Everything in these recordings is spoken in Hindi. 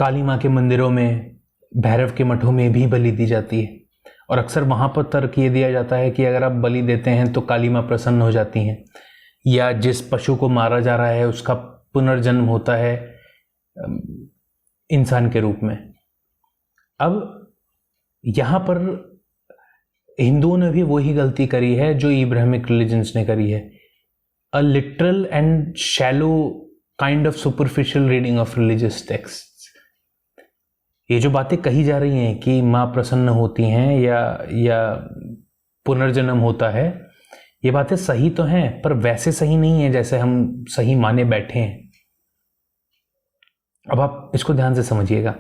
काली माँ के मंदिरों में, भैरव के मठों में भी बलि दी जाती है, और अक्सर वहाँ पर तर्क ये दिया जाता है कि अगर आप बलि देते हैं तो काली माँ प्रसन्न हो जाती हैं, या जिस पशु को मारा जा रहा है उसका पुनर्जन्म होता है इंसान के रूप में। अब यहाँ पर हिंदुओं ने भी वही गलती करी है जो इब्राहिमिक रिलीजन्स ने करी है, अ literal and shallow kind of superficial reading of religious text. ये जो बातें कही जा रही हैं कि माँ प्रसन्न होती हैं या पुनर्जन्म होता है, ये बातें सही तो हैं, पर वैसे सही नहीं है जैसे हम सही माने बैठे हैं। अब आप इसको ध्यान से समझिएगा।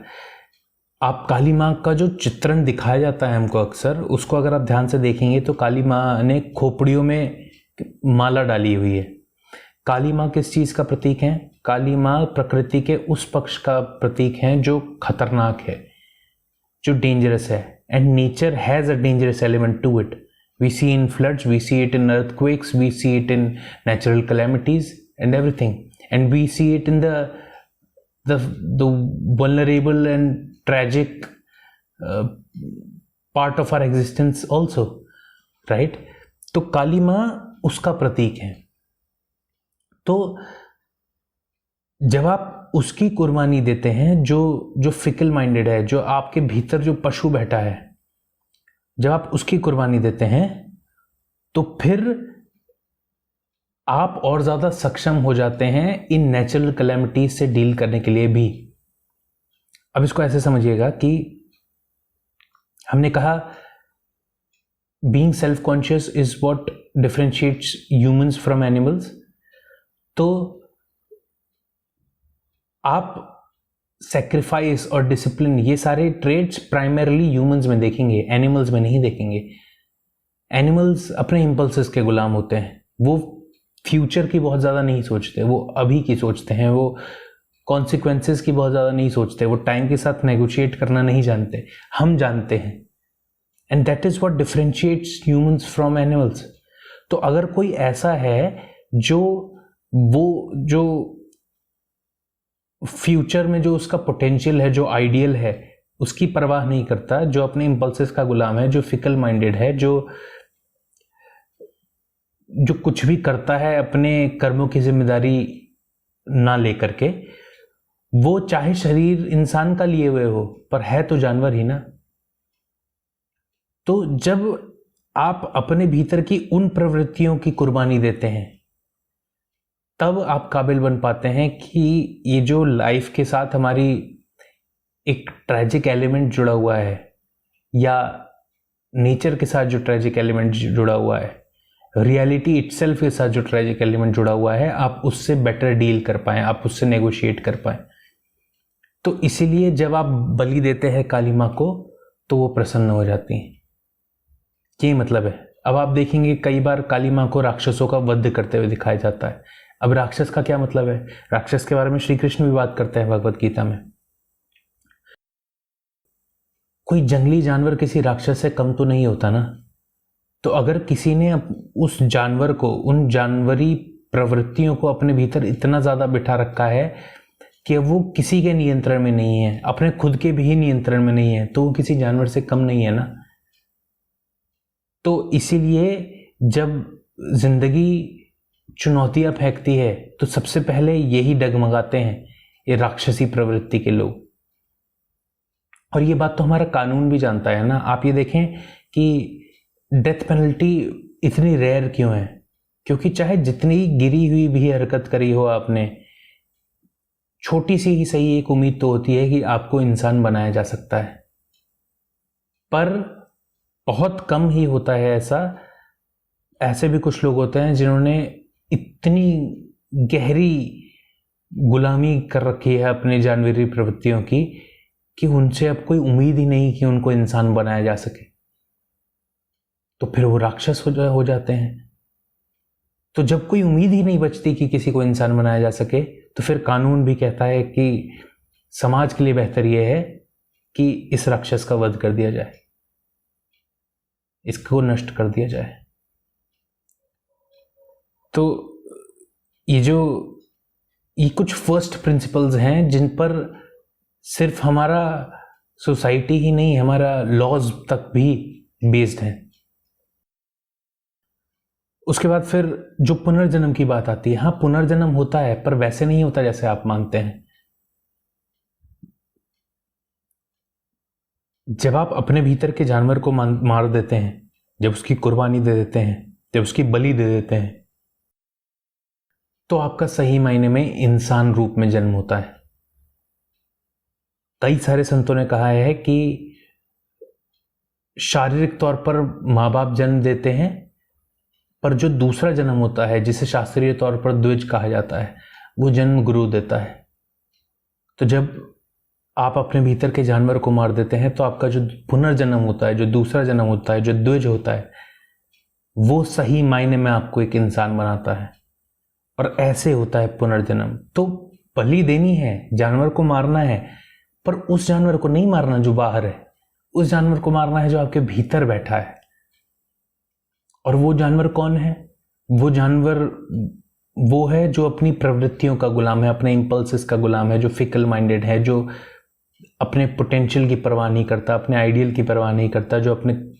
आप काली माँ का जो चित्रण दिखाया जाता है हमको अक्सर, उसको अगर आप ध्यान से देखेंगे तो काली माँ ने खोपड़ियों में माला डाली हुई है। काली माँ किस चीज़ का प्रतीक है? काली माँ प्रकृति के उस पक्ष का प्रतीक है जो खतरनाक है, जो डेंजरस है, and nature has a dangerous element to it. We see in floods, we see it in earthquakes, we see it in natural calamities and everything, and we see it in the vulnerable and tragic part of our existence also, right? तो काली माँ उसका प्रतीक है। तो जब आप उसकी कुर्बानी देते हैं, जो फिकल माइंडेड है, जो आपके भीतर जो पशु बैठा है, जब आप उसकी कुर्बानी देते हैं तो फिर आप और ज़्यादा सक्षम हो जाते हैं इन नेचुरल कैलेमिटीज से डील करने के लिए भी। अब इसको ऐसे समझिएगा कि हमने कहा being self conscious is what differentiates humans from animals. तो आप सेक्रीफाइस और डिसिप्लिन, ये सारे ट्रेड्स प्राइमरली ह्यूमंस में देखेंगे, एनिमल्स में नहीं देखेंगे। एनिमल्स अपने इंपल्सेस के गुलाम होते हैं, वो फ्यूचर की बहुत ज़्यादा नहीं सोचते, वो अभी की सोचते हैं, वो कॉन्सिक्वेंसेस की बहुत ज़्यादा नहीं सोचते, वो टाइम के साथ नेगोशिएट करना नहीं जानते। हम जानते हैं, and that is what differentiates humans from animals. तो अगर कोई ऐसा है जो फ्यूचर में जो उसका पोटेंशियल है, जो आइडियल है, उसकी परवाह नहीं करता, जो अपने इंपल्सेस का गुलाम है, जो फिकल माइंडेड है, जो कुछ भी करता है अपने कर्मों की जिम्मेदारी ना लेकर के, वो चाहे शरीर इंसान का लिए हुए हो पर है तो जानवर ही ना। तो जब आप अपने भीतर की उन प्रवृत्तियों की कुर्बानी देते हैं, तब आप काबिल बन पाते हैं कि ये जो लाइफ के साथ हमारी एक ट्रेजिक एलिमेंट जुड़ा हुआ है, या नेचर के साथ जो ट्रेजिक एलिमेंट जुड़ा हुआ है, रियलिटी इटसेल्फ के साथ जो ट्रेजिक एलिमेंट जुड़ा हुआ है, आप उससे बेटर डील कर पाएं, आप उससे नेगोशिएट कर पाएं। तो इसीलिए जब आप बलि देते हैं काली माँ को तो वो प्रसन्न हो जाती हैं। ये मतलब है। अब आप देखेंगे कई बार काली माँ को राक्षसों का वध करते हुए दिखाया जाता है। अब राक्षस का क्या मतलब है? राक्षस के बारे में श्री कृष्ण भी बात करते हैं भगवत गीता में। कोई जंगली जानवर किसी राक्षस से कम तो नहीं होता ना। तो अगर किसी ने उस जानवर को, उन जानवरी प्रवृत्तियों को अपने भीतर इतना ज़्यादा बिठा रखा है कि वो किसी के नियंत्रण में नहीं है, अपने खुद के भी नियंत्रण में नहीं है, तो वो किसी जानवर से कम नहीं है ना। तो इसीलिए जब जिंदगी चुनौतियां फेंकती है तो सबसे पहले यही डगमगाते हैं, ये राक्षसी प्रवृत्ति के लोग। और ये बात तो हमारा कानून भी जानता है ना। आप ये देखें कि डेथ पेनल्टी इतनी रेयर क्यों है? क्योंकि चाहे जितनी गिरी हुई भी हरकत करी हो आपने, छोटी सी ही सही एक उम्मीद तो होती है कि आपको इंसान बनाया जा सकता है, पर बहुत कम ही होता है ऐसा। ऐसे भी कुछ लोग होते हैं जिन्होंने इतनी गहरी गुलामी कर रखी है अपने जानवरी प्रवृत्तियों की कि उनसे अब कोई उम्मीद ही नहीं कि उनको इंसान बनाया जा सके, तो फिर वो राक्षस हो जाते हैं। तो जब कोई उम्मीद ही नहीं बचती कि किसी को इंसान बनाया जा सके, तो फिर कानून भी कहता है कि समाज के लिए बेहतर यह है कि इस राक्षस का वध कर दिया जाए, इसको नष्ट कर दिया जाए। तो ये कुछ फर्स्ट प्रिंसिपल्स हैं जिन पर सिर्फ हमारा सोसाइटी ही नहीं, हमारा लॉज तक भी बेस्ड है। उसके बाद फिर जो पुनर्जन्म की बात आती है, हाँ पुनर्जन्म होता है, पर वैसे नहीं होता जैसे आप मानते हैं। जब आप अपने भीतर के जानवर को मार देते हैं, जब उसकी कुर्बानी दे देते हैं, जब उसकी बलि दे देते हैं, तो आपका सही मायने में इंसान रूप में जन्म होता है। कई सारे संतों ने कहा है कि शारीरिक तौर पर माँ बाप जन्म देते हैं, पर जो दूसरा जन्म होता है, जिसे शास्त्रीय तौर पर द्विज कहा जाता है, वो जन्म गुरु देता है। तो जब आप अपने भीतर के जानवर को मार देते हैं, तो आपका जो पुनर्जन्म होता है, जो दूसरा जन्म होता है, जो द्विज होता है, वो सही मायने में आपको एक इंसान बनाता है। और ऐसे होता है पुनर्जन्म। तो बलि देनी है, जानवर को मारना है, पर उस जानवर को नहीं मारना जो बाहर है, उस जानवर को मारना है जो आपके भीतर बैठा है। और वो जानवर कौन है? वो जानवर वो है जो अपनी प्रवृत्तियों का गुलाम है, अपने इंपल्सेस का गुलाम है, जो फिकल माइंडेड है, जो अपने पोटेंशियल की परवाह नहीं करता, अपने आइडियल की परवाह नहीं करता, जो अपने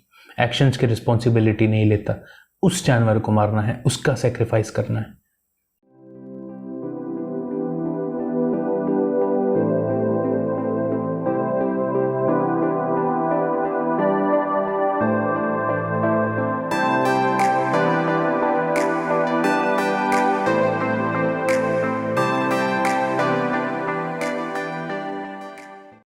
एक्शंस की रिस्पॉन्सिबिलिटी नहीं लेता। उस जानवर को मारना है, उसका सेक्रीफाइस करना है।